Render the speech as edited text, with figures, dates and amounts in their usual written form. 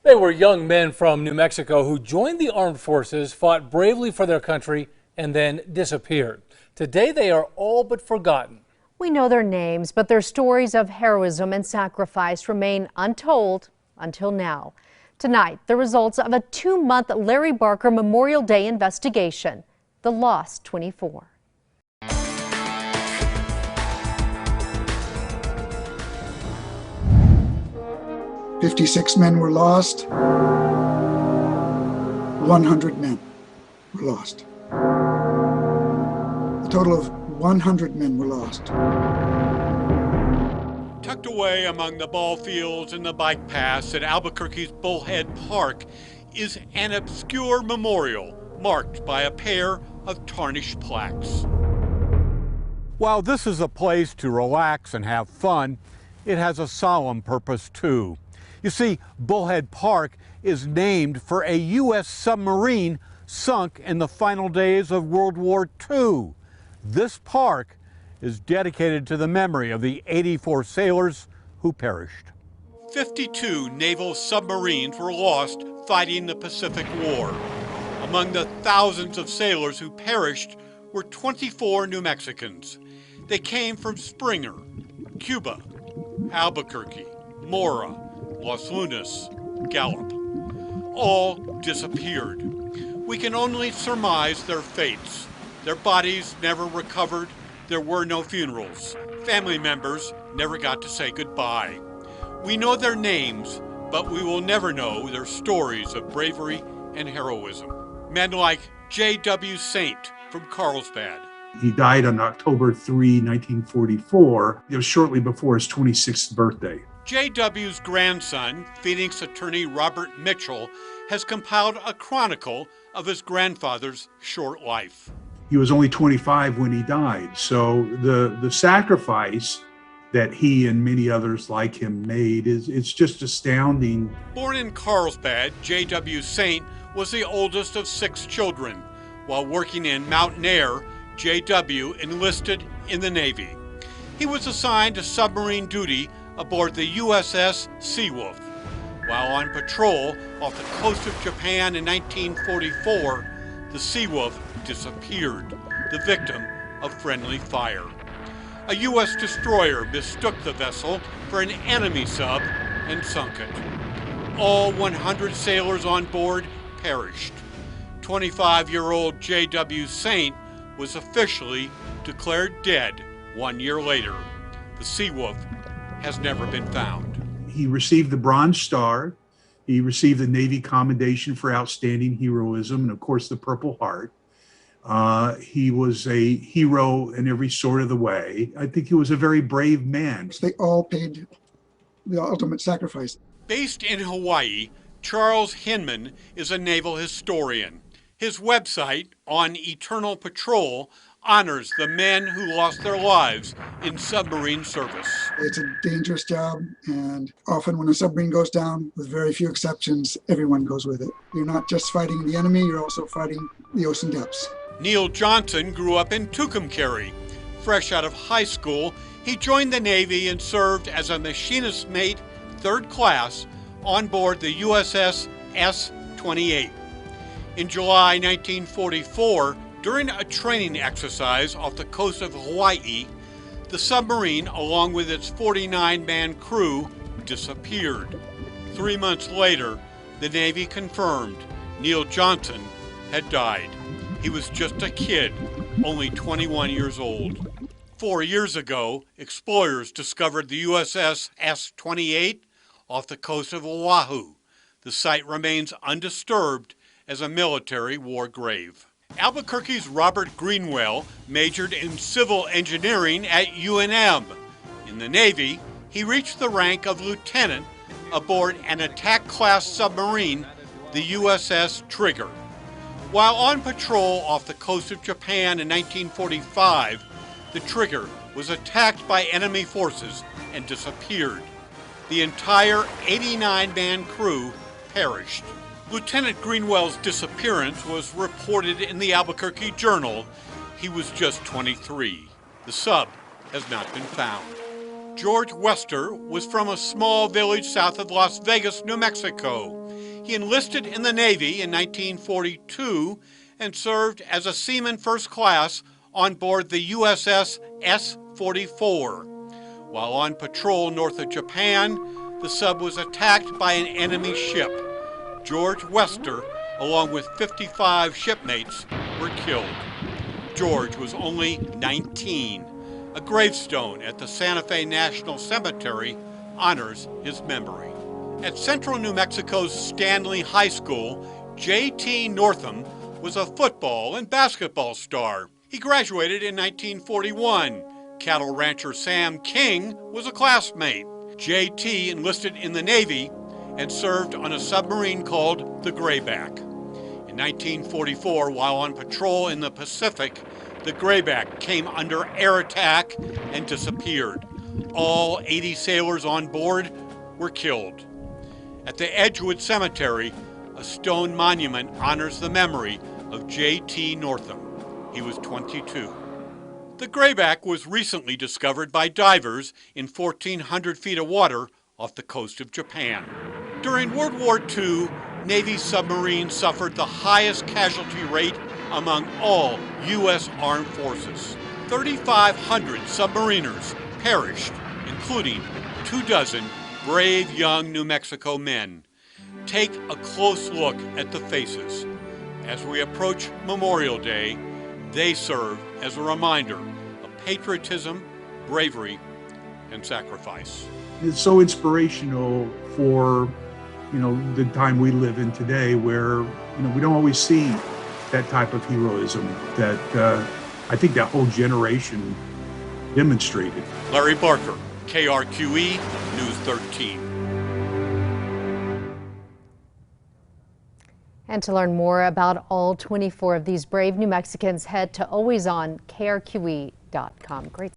They were young men from New Mexico who joined the armed forces, fought bravely for their country, and then disappeared. Today, they are all but forgotten. We know their names, but their stories of heroism and sacrifice remain untold until now. Tonight, the results of a 2-month Larry Barker Memorial Day investigation. The Lost 24. 56 men were lost. 100 men were lost. A total of 100 men were lost. Tucked away among the ball fields and the bike paths at Albuquerque's Bullhead Park is an obscure memorial marked by a pair of tarnished plaques. While this is a place to relax and have fun, it has a solemn purpose too. You see, Bullhead Park is named for a U.S. submarine sunk in the final days of World War II. This park is dedicated to the memory of the 84 sailors who perished. 52 naval submarines were lost fighting the Pacific War. Among the thousands of sailors who perished were 24 New Mexicans. They came from Springer, Cuba, Albuquerque, Mora, Los Lunas, Gallup. All disappeared. We can only surmise their fates. Their bodies never recovered. There were no funerals. Family members never got to say goodbye. We know their names, but we will never know their stories of bravery and heroism. Men like J.W. Saint from Carlsbad. He died on October 3, 1944, shortly before his 26th birthday. J.W.'s grandson, Phoenix attorney Robert Mitchell, has compiled a chronicle of his grandfather's short life. He was only 25 when he died, so the sacrifice that he and many others like him made it's just astounding. Born in Carlsbad, J.W. Saint was the oldest of 6 children. While working in Mountain Air, J.W. enlisted in the Navy. He was assigned to submarine duty aboard the USS Seawolf. While on patrol off the coast of Japan in 1944, the Seawolf disappeared, the victim of friendly fire. A U.S. destroyer mistook the vessel for an enemy sub and sunk it. All 100 sailors on board perished. 25-year-old J.W. Saint was officially declared dead 1 year later. The Seawolf has never been found. He received the Bronze Star. He received the Navy Commendation for Outstanding Heroism, and of course the Purple Heart. He was a hero in every sort of the way. I think he was a very brave man. They all paid the ultimate sacrifice. Based in Hawaii, Charles Hinman is a naval historian. His website, On Eternal Patrol, honors the men who lost their lives in submarine service. It's a dangerous job, and often when a submarine goes down, with very few exceptions, everyone goes with it. You're not just fighting the enemy, you're also fighting the ocean depths. Neil Johnson grew up in Tucumcari. Fresh out of high school, he joined the Navy and served as a machinist mate, 3rd class, on board the USS S-28. In July 1944, during a training exercise off the coast of Hawaii, the submarine, along with its 49-man crew, disappeared. 3 months later, the Navy confirmed Neil Johnson had died. He was just a kid, only 21 years old. 4 years ago, explorers discovered the USS S-28 off the coast of Oahu. The site remains undisturbed as a military war grave. Albuquerque's Robert Greenwell majored in civil engineering at UNM. In the Navy, he reached the rank of lieutenant aboard an attack-class submarine, the USS Trigger. While on patrol off the coast of Japan in 1945, the Trigger was attacked by enemy forces and disappeared. The entire 89-man crew perished. Lieutenant Greenwell's disappearance was reported in the Albuquerque Journal. He was just 23. The sub has not been found. George Wester was from a small village south of Las Vegas, New Mexico. He enlisted in the Navy in 1942 and served as a seaman first class on board the USS S-44. While on patrol north of Japan, the sub was attacked by an enemy ship. George Wester, along with 55 shipmates, were killed. George was only 19. A gravestone at the Santa Fe National Cemetery honors his memory. At Central New Mexico's Stanley High School, J.T. Northam was a football and basketball star. He graduated in 1941. Cattle rancher Sam King was a classmate. J.T. enlisted in the Navy and served on a submarine called the Grayback. In 1944, while on patrol in the Pacific, the Grayback came under air attack and disappeared. All 80 sailors on board were killed. At the Edgewood Cemetery, a stone monument honors the memory of J.T. Northam. He was 22. The Grayback was recently discovered by divers in 1,400 feet of water off the coast of Japan. During World War II, Navy submarines suffered the highest casualty rate among all U.S. armed forces. 3,500 submariners perished, including 24 brave young New Mexico men. Take a close look at the faces. As we approach Memorial Day, they serve as a reminder of patriotism, bravery, and sacrifice. It's so inspirational for, the time we live in today where, we don't always see that type of heroism that I think that whole generation demonstrated. Larry Barker, KRQE, News 13. And to learn more about all 24 of these brave New Mexicans, head to alwaysonkrqe.com. Great.